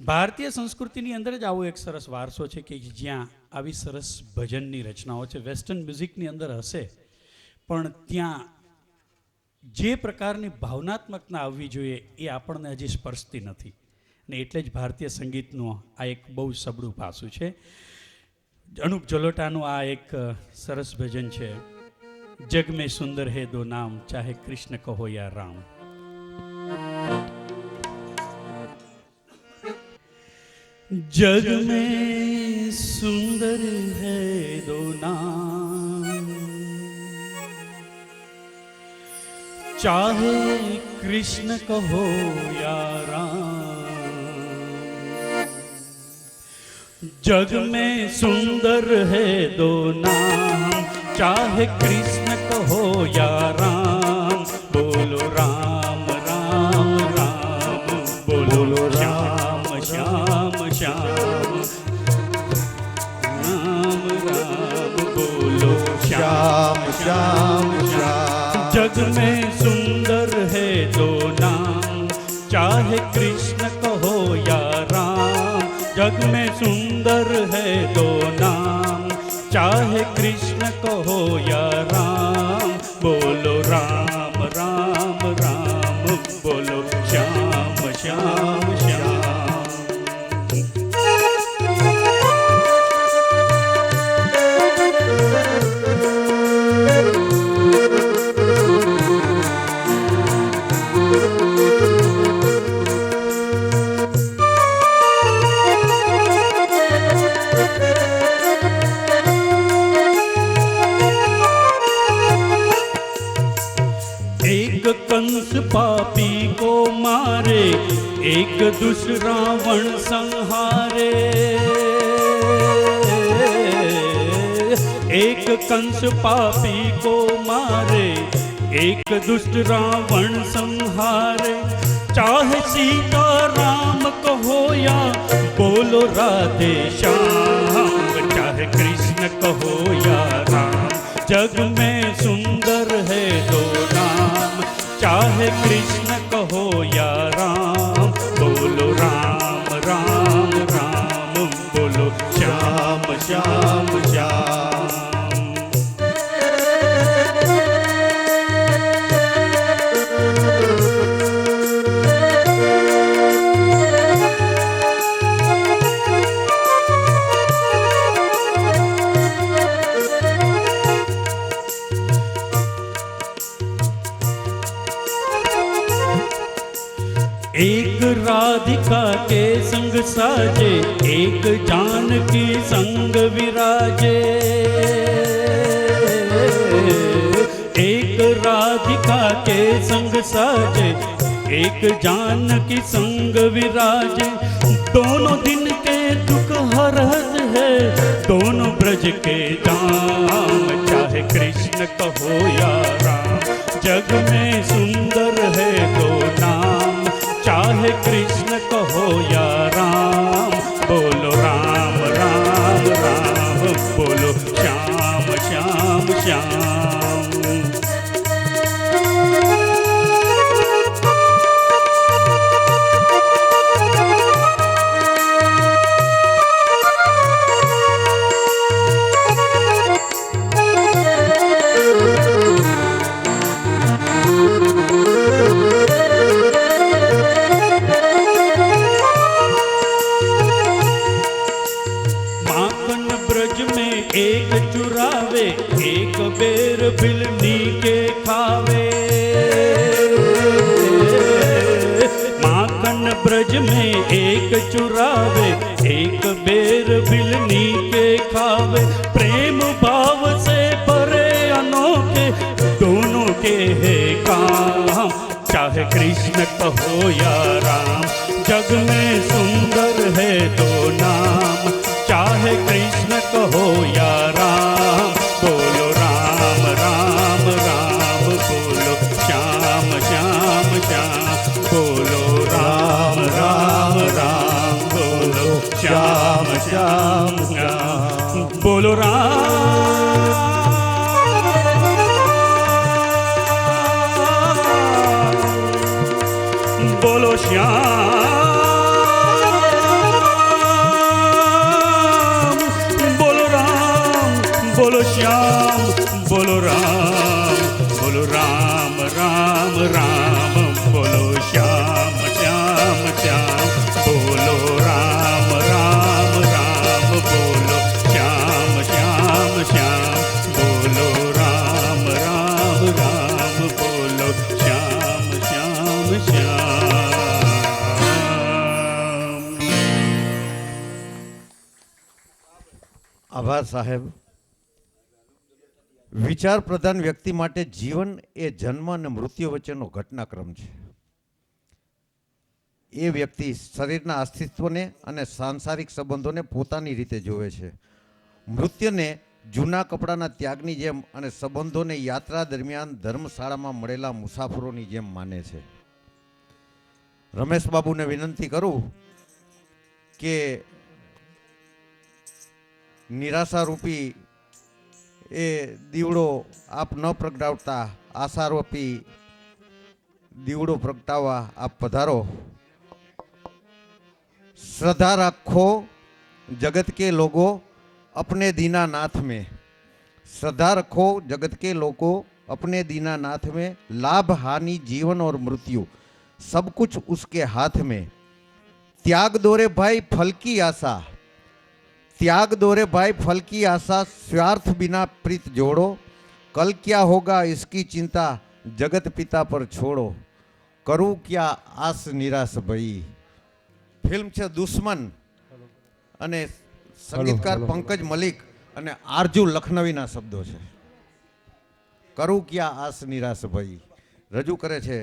ભારતીય સંસ્કૃતિની અંદર જ આવો એક સરસ વારસો છે કે જ્યાં આવી સરસ ભજનની રચનાઓ છે. વેસ્ટર્ન મ્યુઝિકની અંદર હશે પણ ત્યાં જે પ્રકારની ભાવનાત્મકતા આવવી જોઈએ એ આપણને હજી સ્પર્શતી નથી ને એટલે જ ભારતીય સંગીતનું આ એક બહુ સબળું પાસું છે. અનુપ જલોટાનું આ એક સરસ ભજન છે, જગ મેં સુંદર હે દો નામ, ચાહે કૃષ્ણ કહો યા રામ. जग में सुंदर है दो नाम, चाहे कृष्ण कहो या राम. जग में सुंदर है दो नाम, चाहे कृष्ण कहो या राम. बोलो राम राम राम, बोलो श्याम श्याम श्याम, राम राम बोलो श्याम श्याम श्याम. जग में सुंदर है दो नाम, चाहे कृष्ण कहो या राम. जग में सुंदर है दो नाम, चाहे कृष्ण कहो या राम. बोलो राम राम राम, बोलो श्याम श्याम श्याम. एक कंस पापी को मारे, एक दुष्ट रावण संहारे. एक कंस पापी को मारे, एक दुष्ट रावण संहारे. चाहे सीता राम कहो या बोलो राधे श्याम, चाहे कृष्ण कहो या राम. जग में सुंदर है दो नाम, चाहे कृष्ण कहो या राम. बोलो राम राम राम, बोलो श्याम श्याम श्याम. एक राधिका के संग साजे, एक जानकी संग विराजे. एक राधिका के संग साजे, एक जानकी संग विराजे. दोनों दिन के दुख हरत है, दोनों ब्रज के धाम, चाहे कृष्ण कहो या राम. जग में सुंदर है दो नाम, चाहे कृष्ण कहो या राम. बोलो राम राम राम, बोलो श्याम श्याम श्याम. एक चुरावे, एक बेर भिलनी के खावे. माखन ब्रज में एक चुरावे, एक बेर भिलनी के खावे. प्रेम भाव से भरे अनोखे दोनों के है काम, चाहे कृष्ण कहो या राम. जग में सुंदर है दो नाम, चाहे कृष्ण कहो या राम. बोलो राम राम राम, बोलो श्याम श्याम श्याम. बोलो राम राम राम, बोलो श्याम श्याम श्याम. बोलो राम, बोलो श्याम રામ બોલો શ્યામ શ્યામ શ્યામ બોલો રામ રામ રામ બોલો શ્યામ શ્યામ શ્યામ બોલો રામ રામ રામ બોલો શ્યામ શ્યામ શ્યામ. આભાર સાહેબ. વિચાર પ્રધાન વ્યક્તિ માટે જીવન એ જન્મ અને મૃત્યુ વચ્ચેનો ઘટનાક્રમ છે. એ વ્યક્તિ શરીરના અસ્તિત્વને અને સાંસારિક સંબંધોને પોતાની રીતે જોવે છે. મૃત્યુને જૂના કપડાના ત્યાગની જેમ અને સંબંધોને યાત્રા દરમિયાન ધર્મશાળામાં મળેલા મુસાફરોની જેમ માને છે. રમેશ બાબુને વિનંતી કરું કે નિરાશારૂપી એ દીવડો આપ ન પ્રગટાવતા આશારૂપી દીવડો પ્રગટાવવા આપ પધારો. श्रद्धा रखो जगत के लोगों अपने दीनानाथ में. श्रद्धा रखो जगत के लोगों अपने दीनानाथ में. लाभ हानि जीवन और मृत्यु सब कुछ उसके हाथ में. त्याग दोरे भाई फल की आशा. त्याग दोरे भाई फल की आशा. स्वार्थ बिना प्रीत जोड़ो. कल क्या होगा इसकी चिंता जगत पिता पर छोड़ो. करूँ क्या आस निराश भई. ફિલ્મ છે દુશ્મન અને સંગીતકાર પંકજ મલિક અને આરજુ લખનવીના શબ્દો છે. કરું ક્યાં આસ નિરાશ ભાઈ રજૂ કરે છે.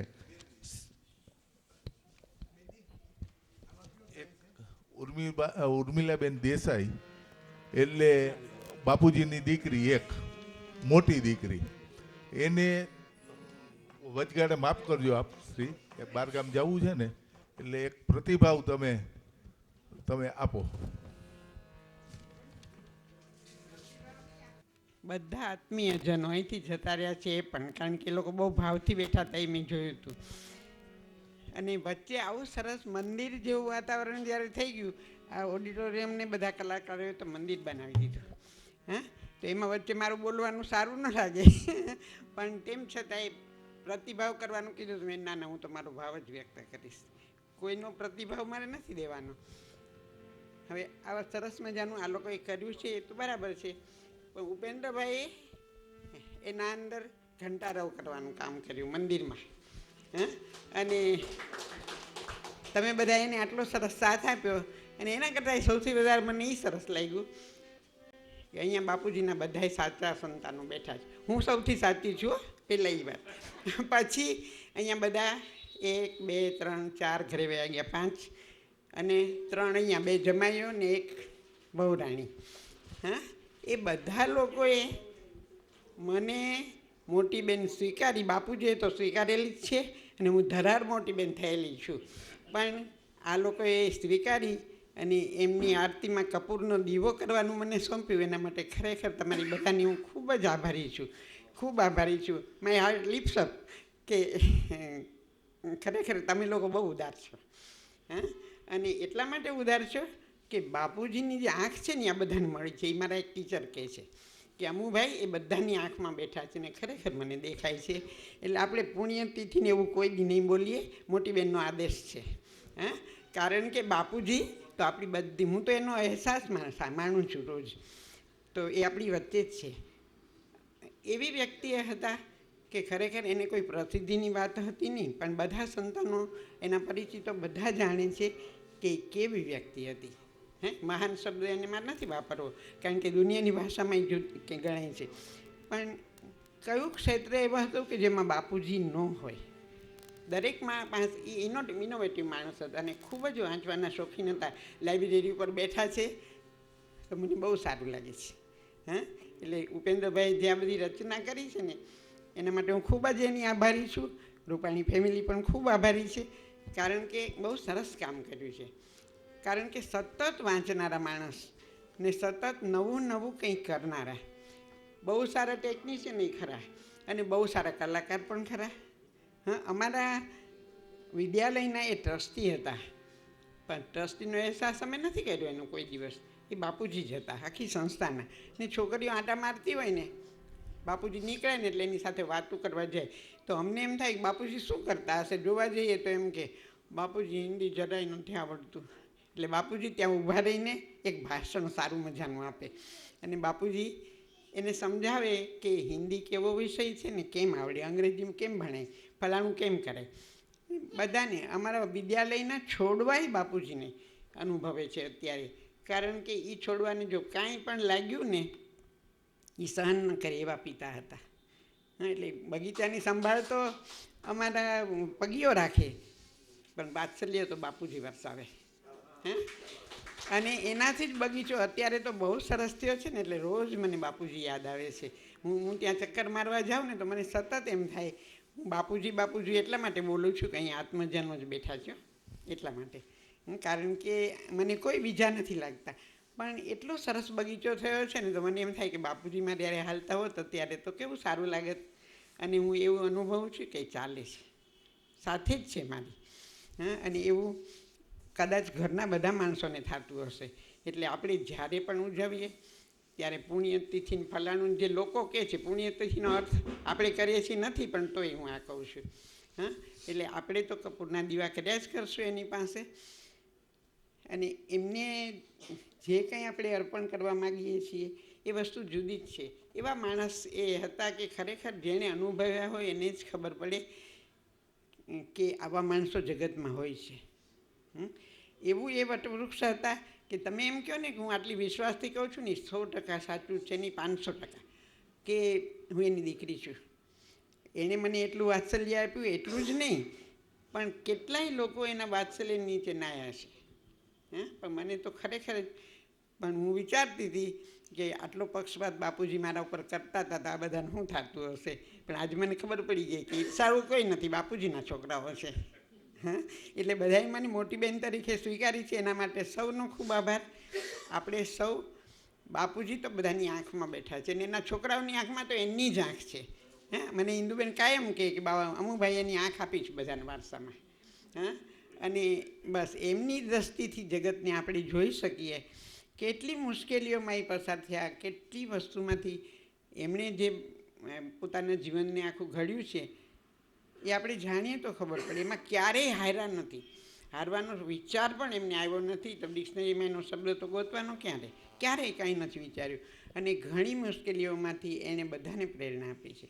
ઉર્મિલાબેન દેસાઈ એટલે બાપુજીની દીકરી, એક મોટી દીકરી, એને વચગાડે માફ કરજો આપ શ્રી, બારગામ જવું છે ને એટલે એક પ્રતિભાવ તમે આપો. બધા આત્મીયજનો અહીંથી જતા રહ્યા છે એ પણ, કારણ કે એ લોકો બહુ ભાવથી બેઠા હતા એ મેં જોયું હતું. અને વચ્ચે આવું સરસ મંદિર જેવું વાતાવરણ જ્યારે થઈ ગયું, આ ઓડિટોરિયમને બધા કલાકારોએ તો મંદિર બનાવી દીધું. હા, તો એમાં વચ્ચે મારું બોલવાનું સારું ન લાગે પણ તેમ છતાંય પ્રતિભાવ કરવાનું કીધું મેં. ના હું તો મારો ભાવ જ વ્યક્ત કરીશ, કોઈનો પ્રતિભાવ મારે નથી દેવાનો. હવે આવા સરસ મજાનું આ લોકોએ કર્યું છે એ તો બરાબર છે, પણ ઉપેન્દ્રભાઈએ એના અંદર ઘંટારવ કરવાનું કામ કર્યું મંદિરમાં. અને તમે બધા એને આટલો સરસ સાથ આપ્યો. અને એના કરતાં સૌથી વધારે મને એ સરસ લાગ્યું કે અહીંયા બાપુજીના બધાય સાચા સંતાનો બેઠા છે. હું સૌથી સાચી છું પહેલાં એ વાત. પછી અહીંયા બધા 1 2 3 4 ઘરે વયા ગયા, 5, અને 3 અહીંયા, 2 જમાઈઓ ને 1 બહુરાણી. હા, એ બધા લોકોએ મને મોટી બેન સ્વીકારી. બાપુજીએ તો સ્વીકારેલી જ છે અને હું ધરાર મોટી બેન થયેલી છું, પણ આ લોકોએ સ્વીકારી અને એમની આરતીમાં કપૂરનો દીવો કરવાનું મને સોંપ્યું. એના માટે ખરેખર તમારી બધાની હું ખૂબ જ આભારી છું, ખૂબ આભારી છું. માય હાર્ટ લિપ્સ અપ કે ખરેખર તમે લોકો બહુ ઉદાર છો. હા, અને એટલા માટે ઉદાર છો કે બાપુજીની જે આંખ છે ને આ બધાને મળી છે. એ મારા એક ટીચર કહે છે કે અમુભાઈ એ બધાની આંખમાં બેઠા છે ને ખરેખર મને દેખાય છે. એટલે આપણે પુણ્યતિથિને એવું કોઈ દી નહીં બોલીએ, મોટી બહેનનો આદેશ છે. હા, કારણ કે બાપુજી તો આપણી બધી, હું તો એનો અહેસાસ માનું છું રોજ, તો એ આપણી વચ્ચે જ છે. એવી વ્યક્તિએ હતા કે ખરેખર એને કોઈ પ્રસિદ્ધિની વાત હતી નહીં, પણ બધા સંતાનો એના પરિચિતો બધા જાણે છે કે કેવી વ્યક્તિ હતી. મહાન શબ્દ એને મારે નથી વાપરવો, કારણ કે દુનિયાની ભાષામાં કે ગણાય છે. પણ કયું ક્ષેત્ર એવા હતું કે જેમાં બાપુજી ન હોય? દરેકમાં પાસે ઇનોવેટિવ માણસ હતા અને ખૂબ જ વાંચવાના શોખીન હતા. લાઇબ્રેરી ઉપર બેઠા છે તો મને બહુ સારું લાગે છે. હા, એટલે ઉપેન્દ્રભાઈ જ્યાં બધી રચના કરી છે ને એના માટે હું ખૂબ જ એની આભારી છું. રૂપાણી ફેમિલી પણ ખૂબ આભારી છે, કારણ કે બહુ સરસ કામ કર્યું છે. કારણ કે સતત વાંચનારા માણસ ને સતત નવું નવું કંઈક કરનારા બહુ સારા ટેકનિશિયન ખરા અને બહુ સારા કલાકાર પણ ખરા. હા, અમારા વિદ્યાલયના એ ટ્રસ્ટી હતા, પણ ટ્રસ્ટીનો અહેસાસ અમે નથી કર્યો એનો કોઈ દિવસ. એ બાપુજી જ હતા આખી સંસ્થાના. ને છોકરીઓ આંટા મારતી હોય ને બાપુજી નીકળે ને એટલે એની સાથે વાતું કરવા જાય તો અમને એમ થાય કે બાપુજી શું કરતા હશે. જોવા જઈએ તો એમ કે બાપુજી હિન્દી જરાય નથી આવડતું. એટલે બાપુજી ત્યાં ઊભા રહીને એક ભાષણ સારું મજાનું આપે અને બાપુજી એને સમજાવે કે હિન્દી કેવો વિષય છે ને, કેમ આવડે, અંગ્રેજીમાં કેમ ભણાય, ફલાણું કેમ કરે. બધાને અમારા વિદ્યાલયના છોડવાય બાપુજીને અનુભવે છે અત્યારે, કારણ કે એ છોડવાને જો કાંઈ પણ લાગ્યું ને એ સહન ન કરે એવા પિતા હતા. એટલે બગીચાની સંભાળ તો અમારા પગીઓ રાખે પણ વાત્સલ્ય તો બાપુજી વરસાવે. હે અને એનાથી જ બગીચો અત્યારે તો બહુ સરસ થયો છે ને, એટલે રોજ મને બાપુજી યાદ આવે છે. હું ત્યાં ચક્કર મારવા જાઉં ને તો મને સતત એમ થાય હું બાપુજી એટલા માટે બોલું છું કે અહીં આત્મજન્મ જ બેઠા છો એટલા માટે. કારણ કે મને કોઈ બીજા નથી લાગતા, પણ એટલો સરસ બગીચો થયો છે ને તો મને એમ થાય કે બાપુજીમાં જ્યારે હાલતા હોત ત્યારે તો કેવું સારું લાગત. અને હું એવું અનુભવું છું કે ચાલે છે, સાથે જ છે મારી. અને એવું કદાચ ઘરના બધા માણસોને થતું હશે. એટલે આપણે જ્યારે પણ ઉજવીએ ત્યારે પુણ્યતિથિને ફલાણું જે લોકો કહે છે, પુણ્યતિથિનો અર્થ આપણે કરીએ છીએ નથી, પણ તોય હું આ કહું છું. એટલે આપણે તો કપૂરના દીવા કર્યા જ કરશું એની પાસે, અને એમને જે કંઈ આપણે અર્પણ કરવા માગીએ છીએ એ વસ્તુ જુદી જ છે. એવા માણસ એ હતા કે ખરેખર જેણે અનુભવ્યા હોય એને જ ખબર પડે કે આવા માણસો જગતમાં હોય છે. એવું એ વટવૃક્ષ હતા કે તમે એમ કહો ને કે હું આટલી વિશ્વાસથી કહું છું ને 100% સાચું છે નહીં 500% કે હું એની દીકરી છું. એણે મને એટલું વાત્સલ્ય આપ્યું એટલું જ નહીં, પણ કેટલાય લોકો એના વાત્સલ્ય નીચે નાયા છે. પણ મને તો ખરેખર પણ હું વિચારતી હતી કે આટલો પક્ષપાત બાપુજી મારા ઉપર કરતા હતા તો આ બધાને શું થતું હશે. પણ આજે મને ખબર પડી ગઈ કે ઈર્ષાળું કોઈ નથી, બાપુજીના છોકરાઓ છે. એટલે બધાએ મને મોટી બહેન તરીકે સ્વીકારી છે, એના માટે સૌનો ખૂબ આભાર. આપણે સૌ બાપુજી તો બધાની આંખમાં બેઠા છે ને એના છોકરાઓની આંખમાં તો એની જ આંખ છે. મને ઇન્દુબેન કાયમ કહે કે બાબા અમુભાઈ એની આંખ આપી છે બધાને વારસામાં. અને બસ એમની દ્રષ્ટિથી જગતને આપણે જોઈ શકીએ કેટલી મુશ્કેલીઓમાં એ પસાર થયા, કેટલી વસ્તુમાંથી એમણે જે પોતાના જીવનને આખું ઘડ્યું છે એ આપણે જાણીએ તો ખબર પડે. એમાં ક્યારેય હાર્યા નથી, હારવાનો વિચાર પણ એમને આવ્યો નથી. તો ડિક્શનરીમાં એનો શબ્દ તો ગોતવાનો ક્યારેય કાંઈ નથી વિચાર્યું. અને ઘણી મુશ્કેલીઓમાંથી એણે બધાને પ્રેરણા આપી છે.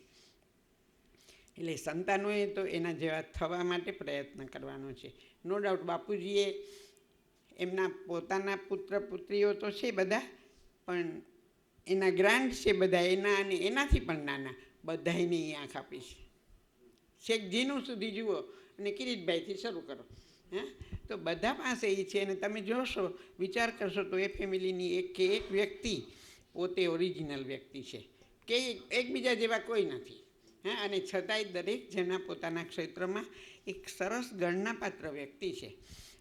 એટલે સંતાનોએ તો એના જેવા થવા માટે પ્રયત્ન કરવાનો છે. નો ડાઉટ બાપુજીએ એમના પોતાના પુત્ર પુત્રીઓ તો છે બધા, પણ એના ગ્રાન્ડ છે બધા એના, અને એનાથી પણ નાના બધાને એ આંખ આપી છે. શેખ જીનું સુધી જુઓ અને કિરીટભાઈથી શરૂ કરો. તો બધા પાસે એ છે. અને તમે જોશો, વિચાર કરશો તો એ ફેમિલીની એક વ્યક્તિ પોતે ઓરિજિનલ વ્યક્તિ છે કે એકબીજા જેવા કોઈ નથી. અને છતાંય દરેક જણા પોતાના ક્ષેત્રમાં એક સરસ ગણનાપાત્ર વ્યક્તિ છે.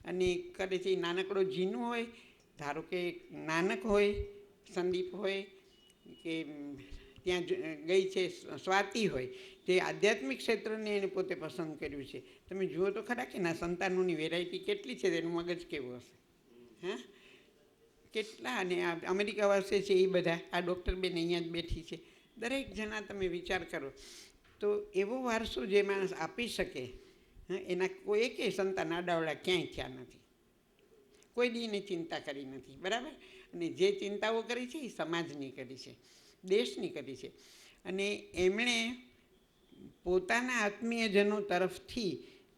અને કરે છે નાનકડો જીનું હોય, ધારો કે નાનક હોય, સંદીપ હોય, કે ત્યાં ગઈ છે સ્વાતિ હોય, જે આધ્યાત્મિક ક્ષેત્રને એને પોતે પસંદ કર્યું છે. તમે જુઓ તો ખરા કે ના સંતાનોની વેરાયટી કેટલી છે, તેનું મગજ કેવું હશે. કેટલા, અને આ અમેરિકા વસે છે એ બધા, આ ડૉક્ટર બેન અહીંયા જ બેઠી છે. દરેક જણા તમે વિચાર કરો તો એવો વારસો જે માણસ આપી શકે, એના કોઈ એકેય સંતાન આડાવડા ક્યાંય થયા નથી, કોઈ દીને ચિંતા કરી નથી, બરાબર. અને જે ચિંતાઓ કરી છે એ સમાજની કરી છે, દેશની કરી છે. અને એમણે પોતાના આત્મીયજનો તરફથી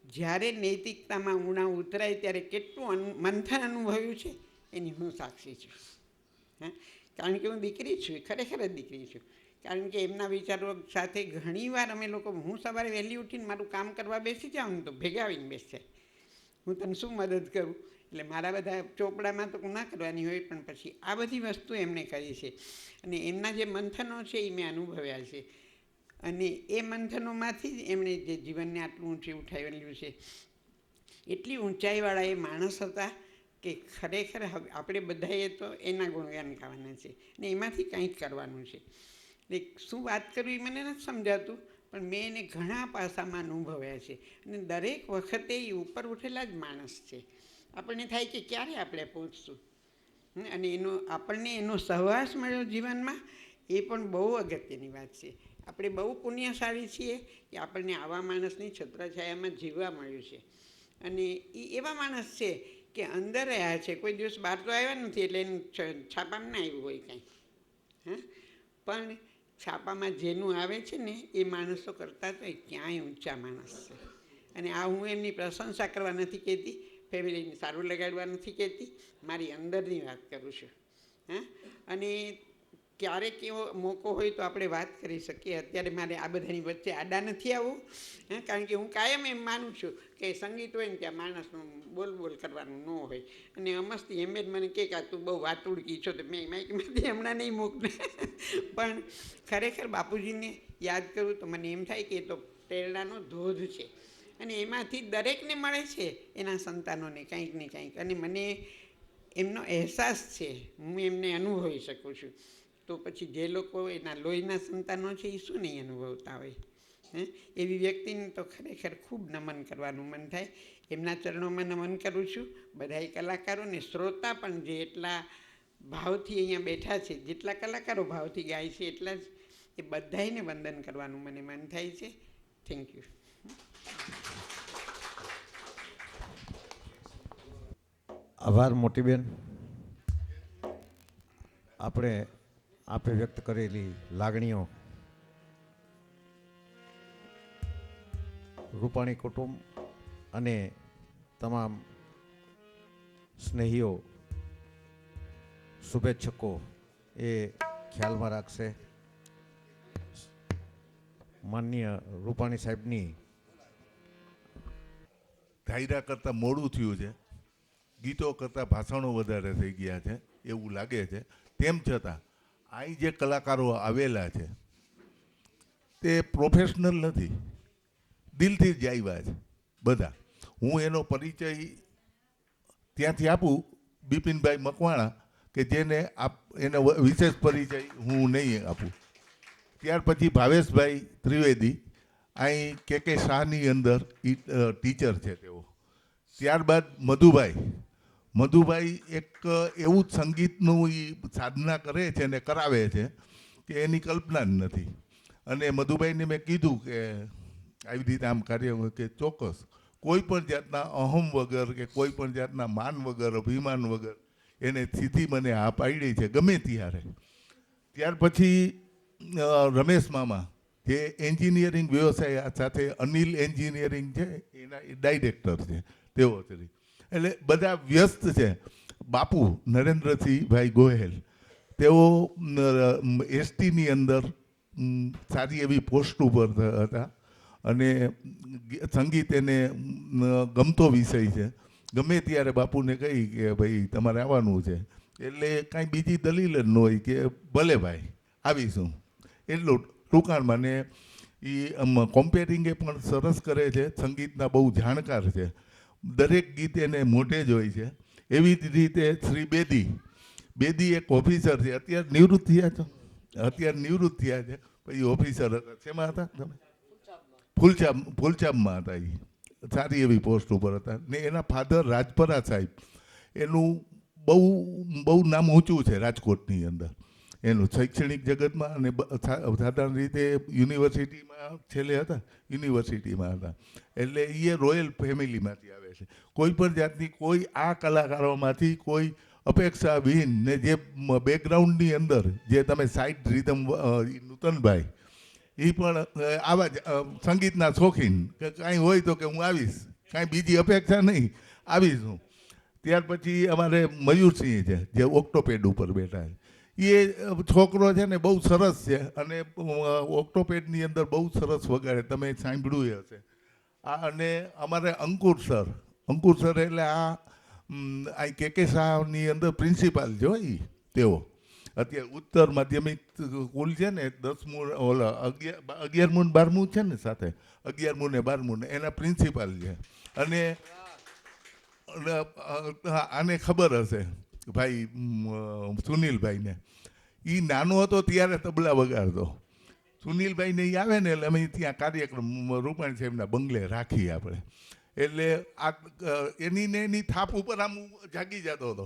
જ્યારે નૈતિકતામાં ઊણા ઉતરાય ત્યારે કેટલું મંથન અનુભવ્યું છે એની હું સાક્ષી છું. કારણ કે હું દીકરી છું, ખરેખર જ દીકરી છું. કારણ કે એમના વિચારો સાથે ઘણીવાર અમે લોકો, હું સવારે વહેલી ઉઠીને મારું કામ કરવા બેસી જાઉં ને તો ભેગા આવીને બેસે, હું તને શું મદદ કરું. એટલે મારા બધા ચોપડામાં તો ના કરવાની હોય, પણ પછી આ બધી વસ્તુ એમણે કરી છે. અને એમના જે મંથનો છે એ મેં અનુભવ્યા છે. અને એ મંથનોમાંથી જ એમણે જે જીવનને આટલું ઊંચી ઉઠાવેલું છે. એટલી ઊંચાઈવાળા એ માણસ હતા કે ખરેખર હવે આપણે બધાએ તો એના ગુણગાન ગાવાના છે અને એમાંથી કંઈક કરવાનું છે. એટલે શું વાત કરવી એ મને નથી સમજાતું, પણ મેં એને ઘણા પાસામાં અનુભવ્યા છે. અને દરેક વખતે એ ઉપર ઉઠેલા જ માણસ છે. આપણને થાય કે ક્યારે આપણે પહોંચશું. અને આપણને એનો સહવાસ મળ્યો જીવનમાં, એ પણ બહુ અગત્યની વાત છે. આપણે બહુ પુણ્યશાળી છીએ કે આપણને આવા માણસની છત્રછાયામાં જીવવા મળ્યું છે. અને એ એવા માણસ છે કે અંદર રહ્યા છે, કોઈ દિવસ બહાર તો આવ્યા નથી, એટલે એનું છાપામાં ના આવ્યું હોય કાંઈ. હા, પણ છાપામાં જેનું આવે છે ને એ માણસો કરતાં તો એ ક્યાંય ઊંચા માણસ છે. અને આ હું એમની પ્રશંસા કરવા નથી કહેતી, ફેમિલીને સારું લગાડવા નથી કહેતી, મારી અંદરની વાત કરું છું. હા, અને ક્યારેક એવો મોકો હોય તો આપણે વાત કરી શકીએ. અત્યારે મારે આ બધાની વચ્ચે આડા નથી આવવું. હા, કારણ કે હું કાયમ એમ માનું છું કે સંગીત હોય ને ત્યાં માણસનું બોલ કરવાનું ન હોય. અને અમસ્તી એમ જ મને કહે કે તું બહુ વાતુડકી છો, તો મેં માઇકમાંથી હમણાં નહીં મૂકને. પણ ખરેખર બાપુજીને યાદ કરું તો મને એમ થાય કે એ તો પ્રેરણાનો ધોધ છે. અને એમાંથી દરેકને મળે છે એના સંતાનોને કંઈક ને કંઈક. અને મને એમનો અહેસાસ છે, હું એમને અનુભવી શકું છું. તો પછી જે લોકો એના લોહીના સંતાનો છે એ શું નહીં અનુભવતા હોય. એવી વ્યક્તિને તો ખરેખર ખૂબ નમન કરવાનું મન થાય. એમના ચરણોમાં નમન કરું છું. બધાય કલાકારો ને શ્રોતા પણ જે એટલા ભાવથી અહીંયા બેઠા છે, જેટલા કલાકારો ભાવથી ગાય છે એટલા જ એ બધાયને વંદન કરવાનું મને મન થાય છે. Thank you. આભાર મોટીબેન. આપણે આપે વ્યક્ત કરેલી લાગણીઓ રૂપાણી કુટુંબ અને તમામ સ્નેહીઓ, શુભેચ્છકો એ ખ્યાલમાં રાખશે. માનનીય રૂપાણી સાહેબની ધાયરા કરતાં મોડું થયું છે, ગીતો કરતાં ભાષણો વધારે થઈ ગયા છે એવું લાગે છે. તેમ છતાં અહીં જે કલાકારો આવેલા છે તે પ્રોફેશનલ નથી, દિલથી જ આવ્યા છે બધા. હું એનો પરિચય ત્યાંથી આપું, બિપિનભાઈ મકવાણા, કે જેને એનો વિશેષ પરિચય હું નહીં આપું. ત્યાર પછી ભાવેશભાઈ ત્રિવેદી, અહીં કે શાહની અંદર ટીચર છે તેઓ. ત્યારબાદ મધુભાઈ એક એવું જ સંગીતનું સાધના કરે છે અને કરાવે છે કે એની કલ્પના જ નથી. અને મધુભાઈને મેં કીધું કે આવી રીતે આમ કાર્ય હોય કે ચોક્કસ કોઈ પણ જાતના અહમ વગર કે કોઈ પણ જાતના માન વગર, અભિમાન વગર એને સીધી મને આ પાડી છે ગમે ત્યારે. ત્યાર પછી રમેશ મામા, જે એન્જિનિયરિંગ વ્યવસાય સાથે અનિલ એન્જિનિયરિંગ છે એના ડાયરેક્ટર છે તેઓ. એટલે બધા વ્યસ્ત છે. બાપુ નરેન્દ્રસિંહભાઈ ગોહેલ, તેઓ એસટીની અંદર સારી એવી પોસ્ટ ઉપર હતા અને સંગીત એને ગમતો વિષય છે. ગમે ત્યારે બાપુને કહી કે ભાઈ તમારે આવવાનું છે, એટલે કાંઈ બીજી દલીલ જ ન હોય કે ભલે ભાઈ આવીશું. એટલું ટૂંકાણમાં. ને એ કોમ્પેરિંગે પણ સરસ કરે છે, સંગીતના બહુ જાણકાર છે, દરેક ગીત એને મોઢે જ હોય છે. એવી જ રીતે શ્રી બેદી એક ઓફિસર છે, અત્યારે નિવૃત્ત થયા છે. પછી ઓફિસર હતા, શેમાં હતા તમે? ફૂલચામમાં હતા. એ સારી એવી પોસ્ટ ઉપર હતા. ને એના ફાધર રાજપરા સાહેબ, એનું બહુ નામ ઊંચું છે રાજકોટની અંદર, એનું શૈક્ષણિક જગતમાં. અને સાધારણ રીતે યુનિવર્સિટીમાં છેલ્લે હતા, યુનિવર્સિટીમાં હતા. એટલે એ રોયલ ફેમિલીમાંથી આવે છે. કોઈ પણ જાતની કોઈ આ કલાકારોમાંથી કોઈ અપેક્ષા વિહીન, ને જે બેકગ્રાઉન્ડની અંદર જે તમે સાઇડ રીધમ, નૂતનભાઈ એ પણ આવા જ સંગીતના શોખીન, કે કાંઈ હોય તો કે હું આવીશ, કાંઈ બીજી અપેક્ષા નહીં, આવીશ હું. ત્યાર પછી અમારે મયુરસિંહ છે જે ઓક્ટોપેડ ઉપર બેઠા છે. એ છોકરો છે ને બહુ સરસ છે અને ઓક્ટોપેડની અંદર બહુ સરસ વગાડે, તમે સાંભળ્યું હશે. અને અમારે અંકુર સર એટલે આ કે શાહની અંદર પ્રિન્સિપાલ છે એ. તેઓ અત્યારે ઉત્તર માધ્યમિક સ્કૂલ છે ને 10મું 11મું ને 12મું છે ને સાથે 11મું ને 12મું ને એના પ્રિન્સિપાલ છે. અને આને ખબર હશે ભાઈ સુનિલભાઈને, એ નાનો હતો ત્યારે તબલા વગાડતો. સુનિલભાઈને એ આવે ને એટલે અમે ત્યાં કાર્યક્રમ રૂપાણી સાહેબના બંગલે રાખી આપણે. એટલે આ એની થાપ ઉપર આમ જાગી જતો હતો.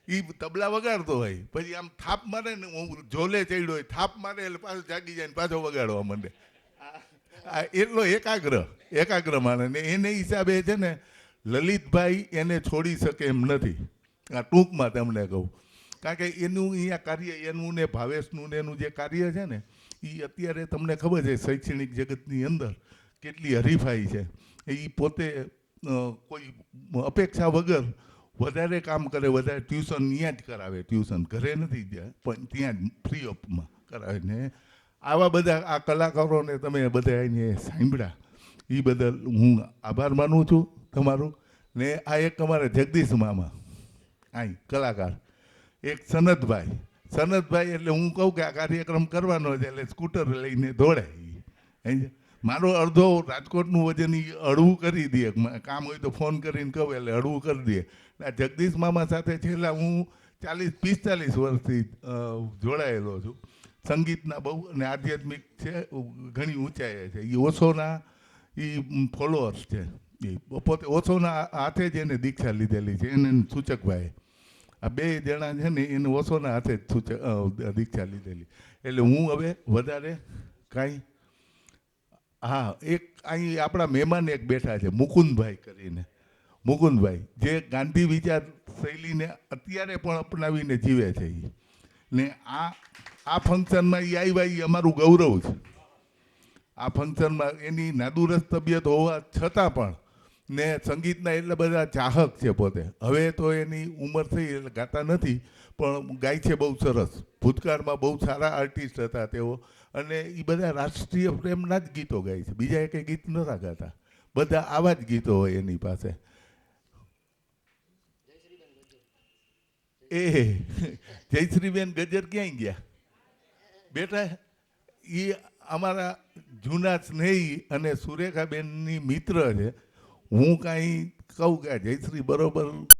એ તબલા વગાડતો હોય, પછી આમ થાપ મારે ને, હું ઝોલે ચડ્યો હોય, થાપ મારે એટલે પાછો જાગી જાય ને પાછો વગાડવા માંડે. આ એટલો એકાગ્ર માણે ને એને હિસાબે છે ને લલિતભાઈ એને છોડી શકે એમ નથી. આ ટૂંકમાં તમને કહું, કારણ કે એનું અહીંયા કાર્ય, એનું ને ભાવેશનું ને એનું જે કાર્ય છે ને, એ અત્યારે તમને ખબર છે શૈક્ષણિક જગતની અંદર કેટલી હરીફાઈ છે. એ પોતે કોઈ અપેક્ષા વગર વધારે કામ કરે, વધારે ટ્યુશન ત્યાં જ કરાવે, ટ્યુશન ઘરે નથી ગયા પણ ત્યાં જ ફ્રી ઓફમાં કરાવે ને. આવા બધા આ કલાકારોને તમે બધા એને સાંભળ્યા, એ બદલ હું આભાર માનું છું તમારું. ને આ એક અમારે જગદીશ મામા અહીં કલાકાર, એક સનતભાઈ એટલે હું કહું કે આ કાર્યક્રમ કરવાનો છે એટલે સ્કૂટર લઈને દોડાય. મારો અડધો રાજકોટનું વજન એ હળવું કરી દે, કામ હોય તો ફોન કરીને કહું એટલે હળવું કરી દે. આ જગદીશ મામા સાથે છેલ્લા હું 40-45 વર્ષથી જોડાયેલો છું. સંગીતના બહુ અને આધ્યાત્મિક છે, ઘણી ઊંચાઈએ છે. એ ઓશોના ફોલોઅર્સ છે. એ પોતે ઓશોના હાથે જ એને દીક્ષા લીધેલી છે, એને સૂચકભાઈ. આ બે જણા છે ને એને ઓશોના હાથે જ દીક્ષા લીધેલી. એટલે હું હવે વધારે કાંઈ, હા, એક અહીં આપણા મહેમાન એક બેઠા છે મુકુંદભાઈ કરીને, મુકુંદભાઈ જે ગાંધી વિચાર શૈલીને અત્યારે પણ અપનાવીને જીવે છે. ને આ ફંક્શનમાં એ આવ્યા, એ અમારું ગૌરવ છે. આ ફંક્શનમાં એની નાદુરસ્ત તબિયત હોવા છતાં પણ ને સંગીતના એટલા બધા ચાહક છે પોતે. હવે તો એની ઉંમર થઈ એટલે ગાતા નથી, પણ ગાય છે બહુ સરસ. ભૂતકાળમાં બહુ સારા આર્ટિસ્ટ હતા તેઓ, અને એ બધા રાષ્ટ્રીય પ્રેમના જ ગીતો ગાય છે, બીજા એ કંઈ ગીત નહોતા ગાતા. બધા આવા જ ગીતો હોય એની પાસે. એ જયશ્રીબેન ગજર ક્યાંય ગયા બેટા? એ અમારા જૂના સ્નેહી અને સુરેખાબેનની મિત્ર છે. હું કાંઈ કહું કે જયશ્રી બરોબર